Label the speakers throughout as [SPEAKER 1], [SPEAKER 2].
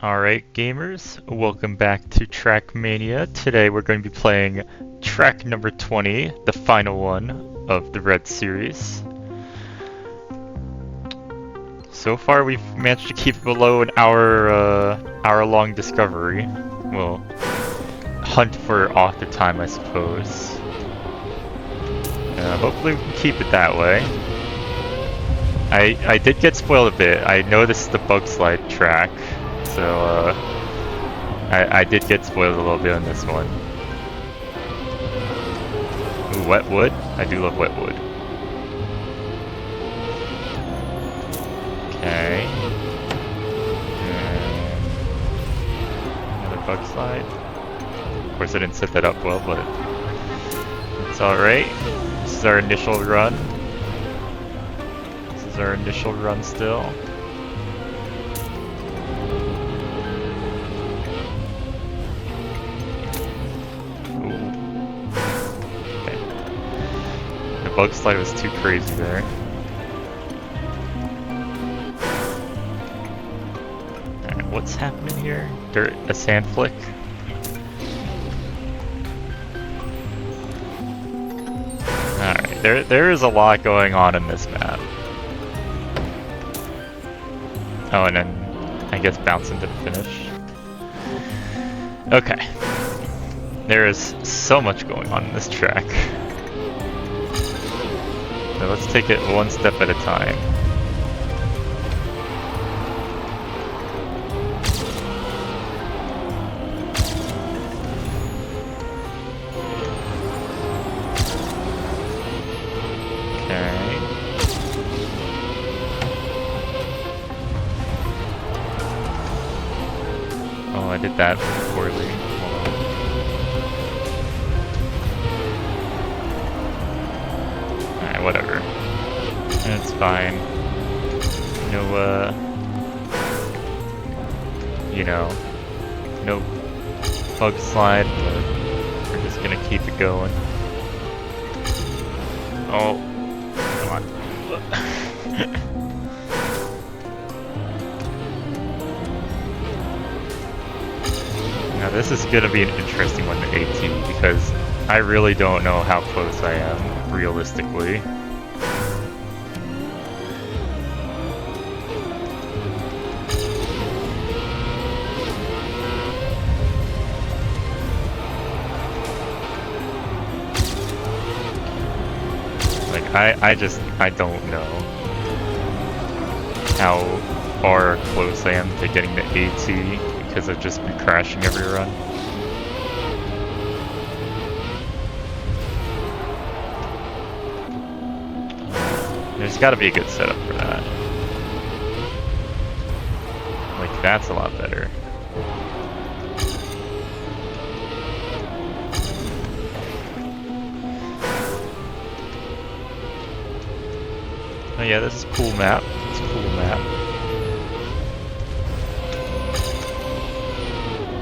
[SPEAKER 1] Alright gamers, welcome back to Trackmania. Today we're going to be playing track number 20, the final one of the Red series. So far we've managed to keep it below an hour-long discovery. We'll hunt for author time, I suppose. Hopefully we can keep it that way. I did get spoiled a bit. I noticed the BugSlide track. So, I did get spoiled a little bit on this one. Ooh, wet wood? I do love wet wood. Okay. Another bug slide. Of course I didn't set that up well, but it's alright. This is our initial run. This is our initial run still. BugSlide was too crazy there. Alright, what's happening here? Dirt, a sand flick? Alright, there is a lot going on in this map. Oh, and then I guess bounce into the finish. Okay. There is so much going on in this track. So let's take it one step at a time. Okay. Oh, I did that poorly. Whatever. It's fine. No, you know, no bug slide, but we're just gonna keep it going. Oh, come on. Now this is gonna be an interesting one to 18 because I really don't know how close I am, realistically. I don't know how far or close I am to getting the AT because I've just been crashing every run. There's gotta be a good setup for that. Like, that's a lot better. Oh yeah, this is a cool map. It's a cool map.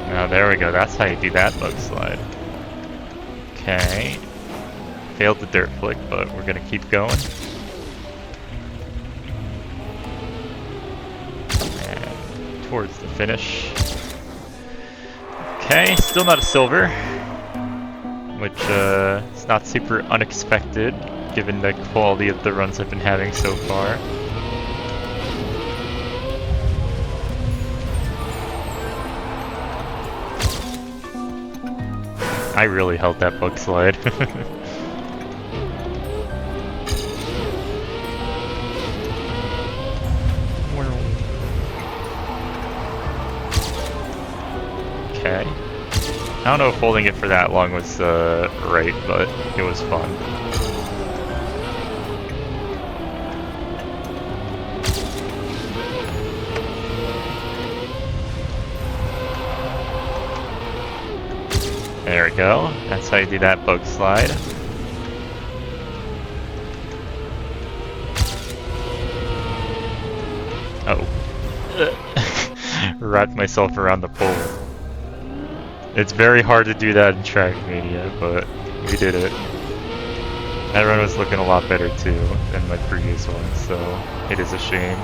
[SPEAKER 1] Now there we go, that's how you do that bug slide. Okay. Failed the dirt flick, but we're gonna keep going. And towards the finish. Okay, still not a silver. Which is not super unexpected, given the quality of the runs I've been having so far. I really held that bug slide. Okay. I don't know if holding it for that long was right, but it was fun. There we go. That's how you do that bug slide. Oh. Wrapped myself around the pole. It's very hard to do that in Trackmania, but we did it. That run was looking a lot better too than my previous one, so it is a shame.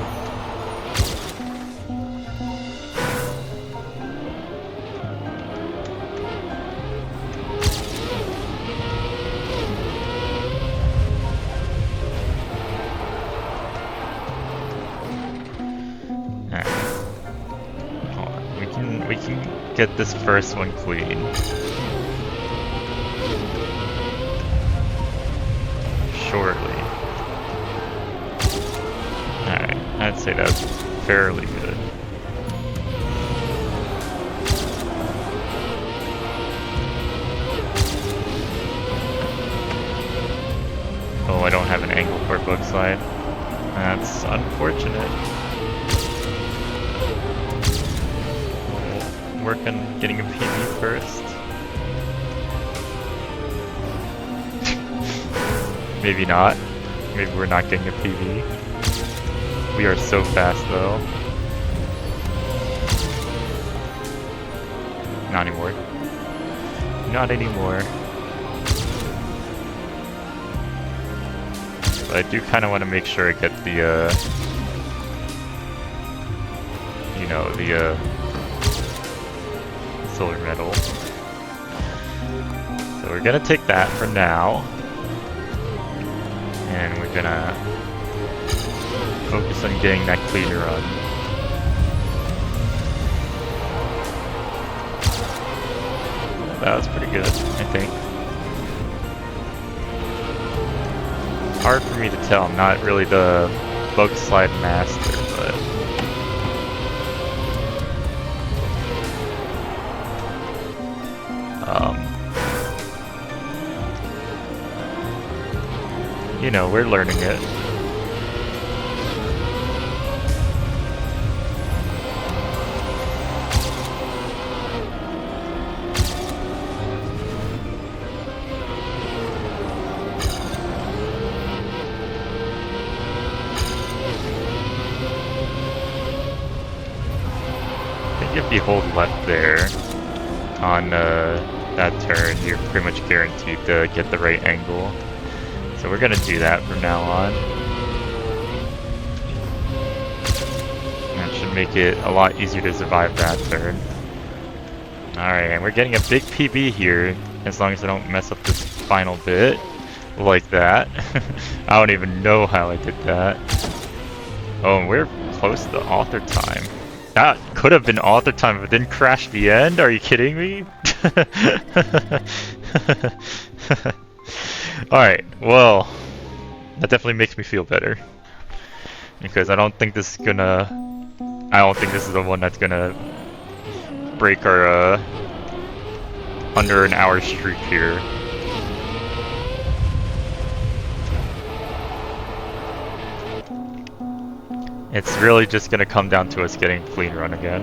[SPEAKER 1] we can get this first one clean. Shortly. Alright, I'd say that's fairly good. Oh, I don't have an angle for BugSlide. That's unfortunate. We'll work on getting a PB first. Maybe not. Maybe we're not getting a PB. We are so fast though. Not anymore. Not anymore. But I do kind of want to make sure I get the, you know, the, silver medal. So we're gonna take that for now. And we're gonna focus on getting that clean run. That was pretty good, I think. Hard for me to tell, I'm not really the BugSlide master, but... you know, we're learning it. I think if you hold left there on that turn, you're pretty much guaranteed to get the right angle. So we're gonna do that from now on. That should make it a lot easier to survive that turn. Alright, and we're getting a big PB here, as long as I don't mess up this final bit like that. I don't even know how I did that. Oh, and we're close to author time. That could have been author time if it didn't crash the end? Are you kidding me? Alright, well, that definitely makes me feel better. Because I don't think this is the one that's gonna break our, under an hour streak here. It's really just gonna come down to us getting a clean run again.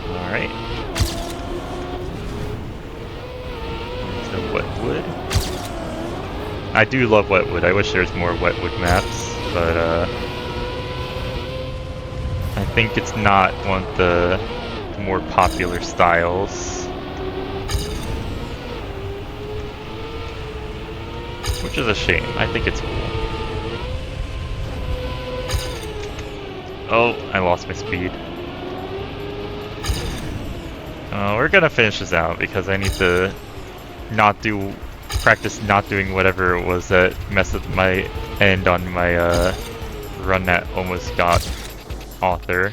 [SPEAKER 1] Alright. So Wetwood. I do love Wetwood. I wish there was more Wetwood maps, but I think it's not one of the more popular styles. Which is a shame. I think it's cool. Oh, I lost my speed. We're gonna finish this out because I need to practice not doing whatever it was that messed up my end on my run that almost got author.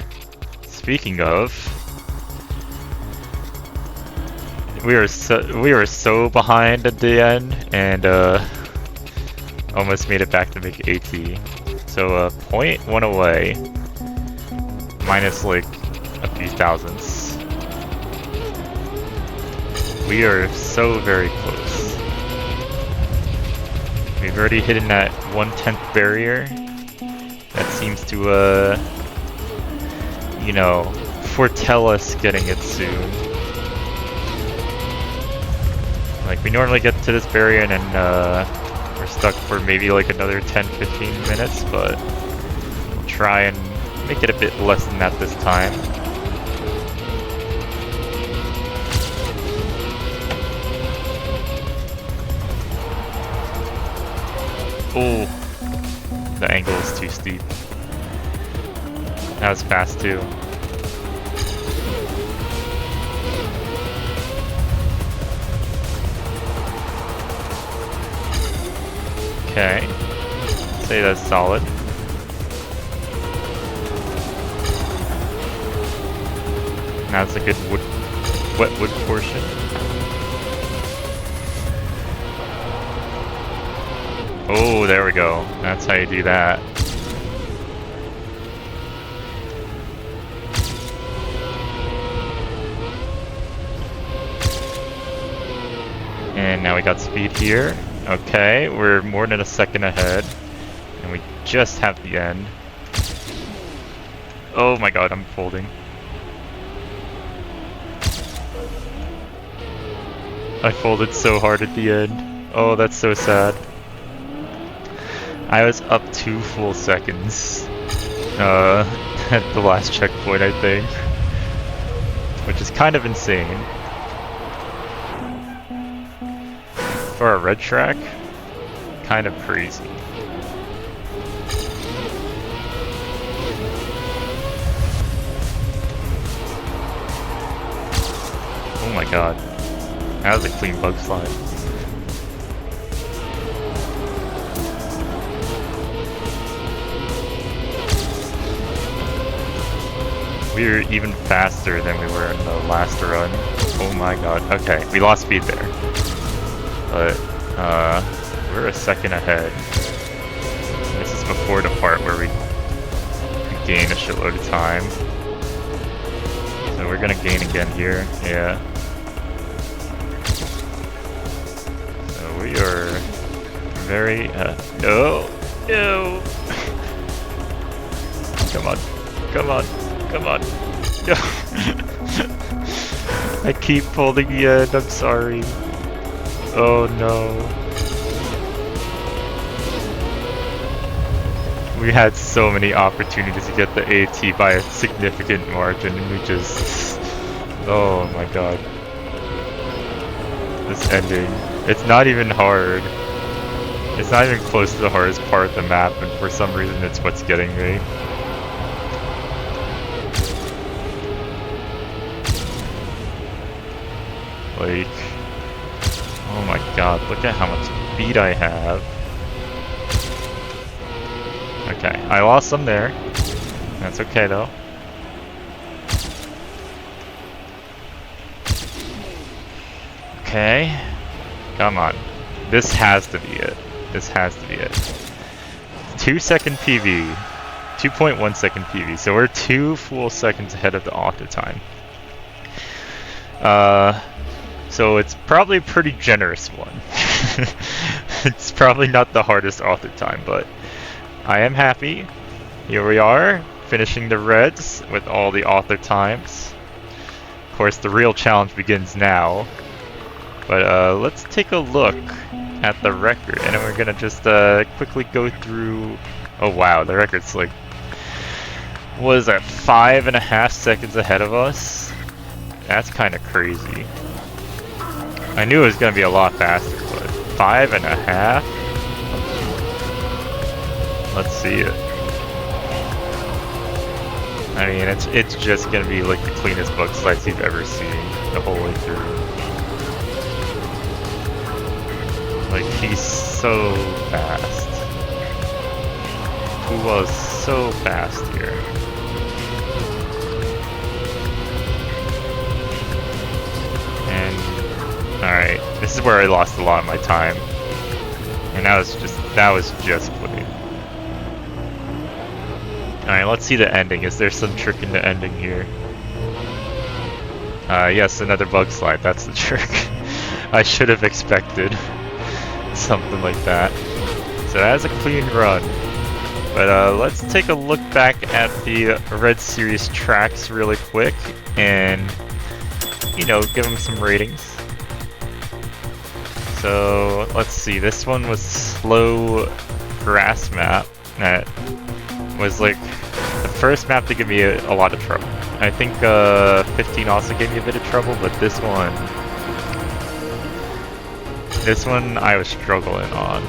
[SPEAKER 1] Speaking of, we were so behind at the end and almost made it back to make AT. So 0.1 away, minus like a few thousandths. We are so very close. We've already hit that 1/10 barrier. That seems to, you know, foretell us getting it soon. Like, we normally get to this barrier and then we're stuck for maybe like another 10-15 minutes, but we'll try and make it a bit less than that this time. Oh, the angle is too steep. That was fast too. Okay. Say that's solid. Now it's a good wet wood portion. Oh, there we go. That's how you do that. And now we got speed here. Okay, we're more than a second ahead. And we just have the end. Oh my god, I'm folding. I folded so hard at the end. Oh, that's so sad. I was up 2 full seconds at the last checkpoint, I think. Which is kind of insane. For a red track, kind of crazy. Oh my god. That was a clean BugSlide. We were even faster than we were in the last run. Oh my god. Okay, we lost speed there. But, we're a second ahead. This is before the part where we gain a shitload of time. So we're gonna gain again here, yeah. So we are very, no! Come on, come on, come on. I keep holding the end, I'm sorry. Oh no. We had so many opportunities to get the AT by a significant margin and we just... Oh my god. This ending. It's not even hard. It's not even close to the hardest part of the map, and for some reason it's what's getting me. Like... Oh my god, look at how much speed I have. Okay, I lost some there. That's okay though. Okay. Come on. This has to be it. This has to be it. 2 second PV. 2.1 second PV. So we're 2 full seconds ahead of the author time. So it's probably a pretty generous one. It's probably not the hardest author time, but I am happy. Here we are, finishing the reds with all the author times. Of course, the real challenge begins now. But let's take a look at the record, and then we're gonna just quickly go through. Oh wow, the record's like, what is that, 5.5 seconds ahead of us? That's kind of crazy. I knew it was gonna be a lot faster, but 5.5? Let's see it. I mean, it's just gonna be like the cleanest BugSlides you've ever seen the whole way through. Like, he's so fast. Who was so fast here? And alright, this is where I lost a lot of my time. And that was just clean. Alright, let's see the ending. Is there some trick in the ending here? Yes, another BugSlide, that's the trick. I should have expected something like that. So that's a clean run. But let's take a look back at the Red Series tracks really quick and, you know, give them some ratings. So let's see, this one was slow grass map that was like the first map to give me a lot of trouble. I think 15 also gave me a bit of trouble, but this one I was struggling on.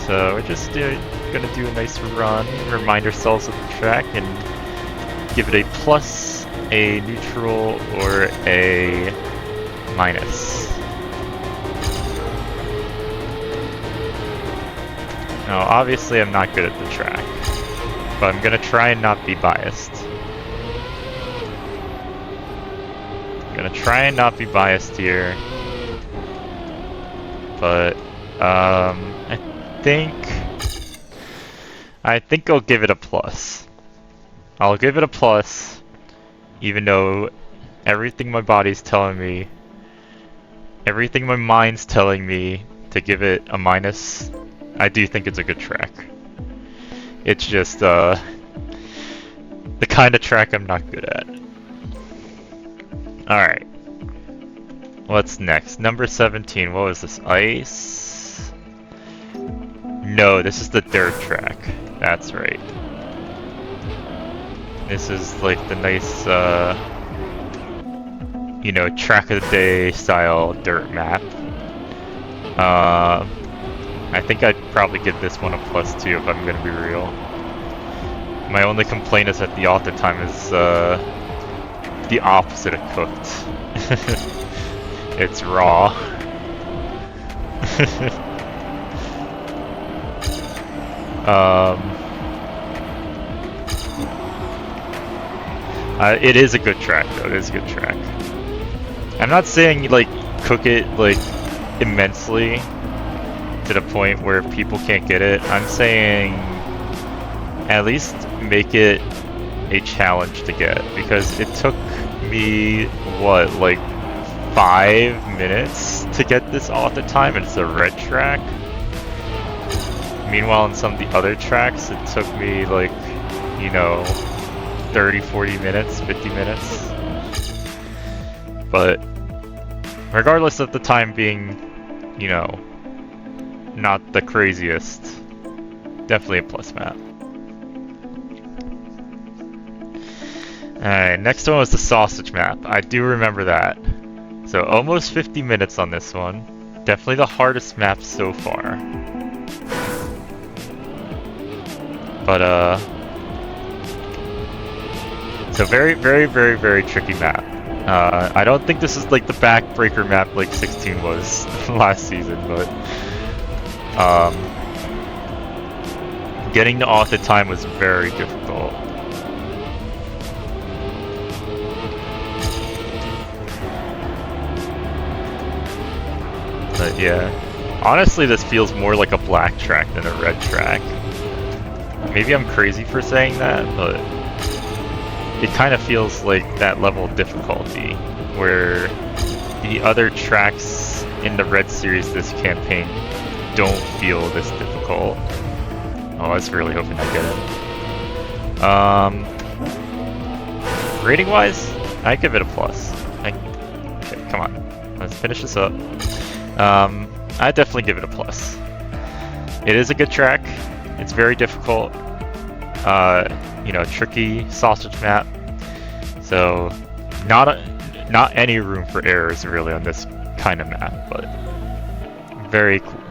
[SPEAKER 1] So we're just gonna do a nice run, remind ourselves of the track, and give it a plus, a neutral, or a minus. Now, obviously I'm not good at the track, but I'm gonna try and not be biased. I'm gonna try and not be biased here, but I think I'll give it a plus. I'll give it a plus, even though everything my body's telling me, everything my mind's telling me to give it a minus. I do think it's a good track. It's just the kind of track I'm not good at. Alright. What's next? Number 17. What was this? Ice? No, this is the dirt track. That's right. This is like the nice, you know, track of the day style dirt map. I think I'd probably give this one a plus 2 if I'm gonna be real. My only complaint is that the auto time is the opposite of cooked. It's raw. It is a good track though, it is a good track. I'm not saying like cook it like immensely to the point where people can't get it. I'm saying at least make it a challenge to get, because it took me, what, like 5 minutes to get this all at the time, and it's a red track. Meanwhile, in some of the other tracks, it took me like, you know, 30, 40 minutes, 50 minutes. But regardless of the time being, you know, not the craziest, definitely a plus map. Alright, next one was the sausage map. I do remember that. So almost 50 minutes on this one. Definitely the hardest map so far. But so very, very, very, very tricky map. I don't think this is like the backbreaker map like 16 was last season, but getting to off the time was very difficult. But yeah, honestly this feels more like a black track than a red track. Maybe I'm crazy for saying that, but it kind of feels like that level of difficulty where the other tracks in the red series this campaign don't feel this difficult. Oh, I was really hoping I get it. Rating wise, I give it a plus. Okay, come on, let's finish this up. I definitely give it a plus. It is a good track. It's very difficult. You know, tricky sausage map. So not any room for errors really on this kind of map, but very cool.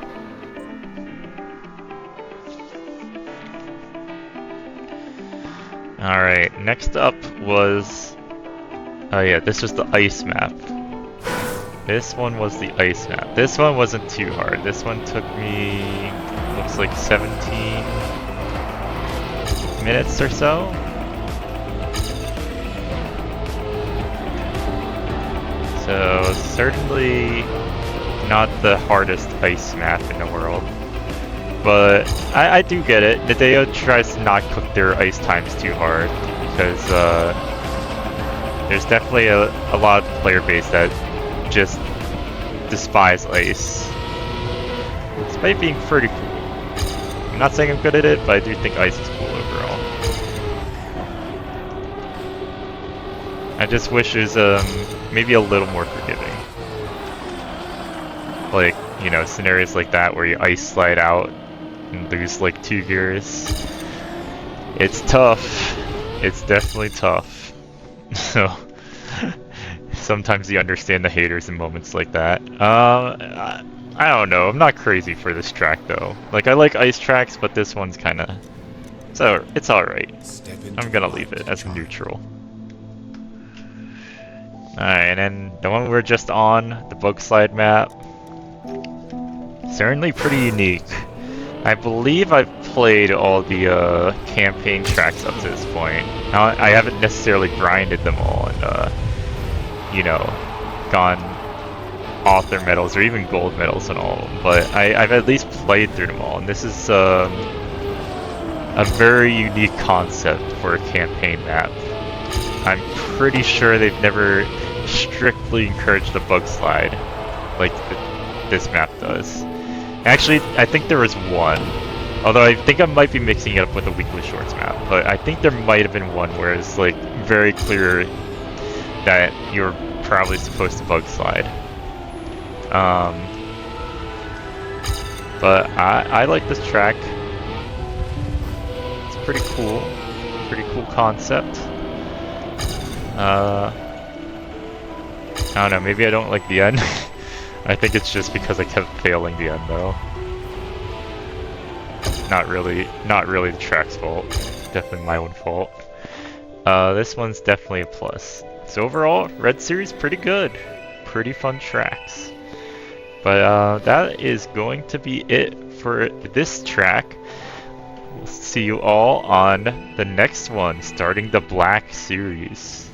[SPEAKER 1] Alright, next up was, oh yeah, this was the ice map. This one was the ice map. This one wasn't too hard. This one took me, looks like 17 minutes or so. So certainly not the hardest ice map in the world. But I do get it. Nadeo tries to not cook their ice times too hard because there's definitely a lot of player base that just despise ice. Despite being pretty cool. I'm not saying I'm good at it, but I do think ice is cool overall. I just wish it was maybe a little more forgiving. Like, you know, scenarios like that where you ice slide out and lose like 2 gears. It's tough. It's definitely tough. So sometimes you understand the haters in moments like that. I don't know. I'm not crazy for this track though. Like, I like ice tracks, but this one's kind of, it's all right. I'm gonna leave it as neutral. Alright, and then the one we're just on, the BugSlide map. Certainly pretty unique. I believe I've played all the campaign tracks up to this point. Now, I haven't necessarily grinded them all and, you know, gone author medals or even gold medals and all, but I've at least played through them all, and this is a very unique concept for a campaign map. I'm pretty sure they've never strictly encouraged a bug slide like this map does. Actually, I think there was one, although I think I might be mixing it up with a weekly shorts map, but I think there might have been one where it's like very clear that you're probably supposed to bug slide. But I like this track. It's pretty cool concept. I don't know, maybe I don't like the end. I think it's just because I kept failing the end though. Not really the track's fault. Definitely my own fault. This one's definitely a plus. So overall, Red Series pretty good. Pretty fun tracks. But that is going to be it for this track. We'll see you all on the next one, starting the Black Series.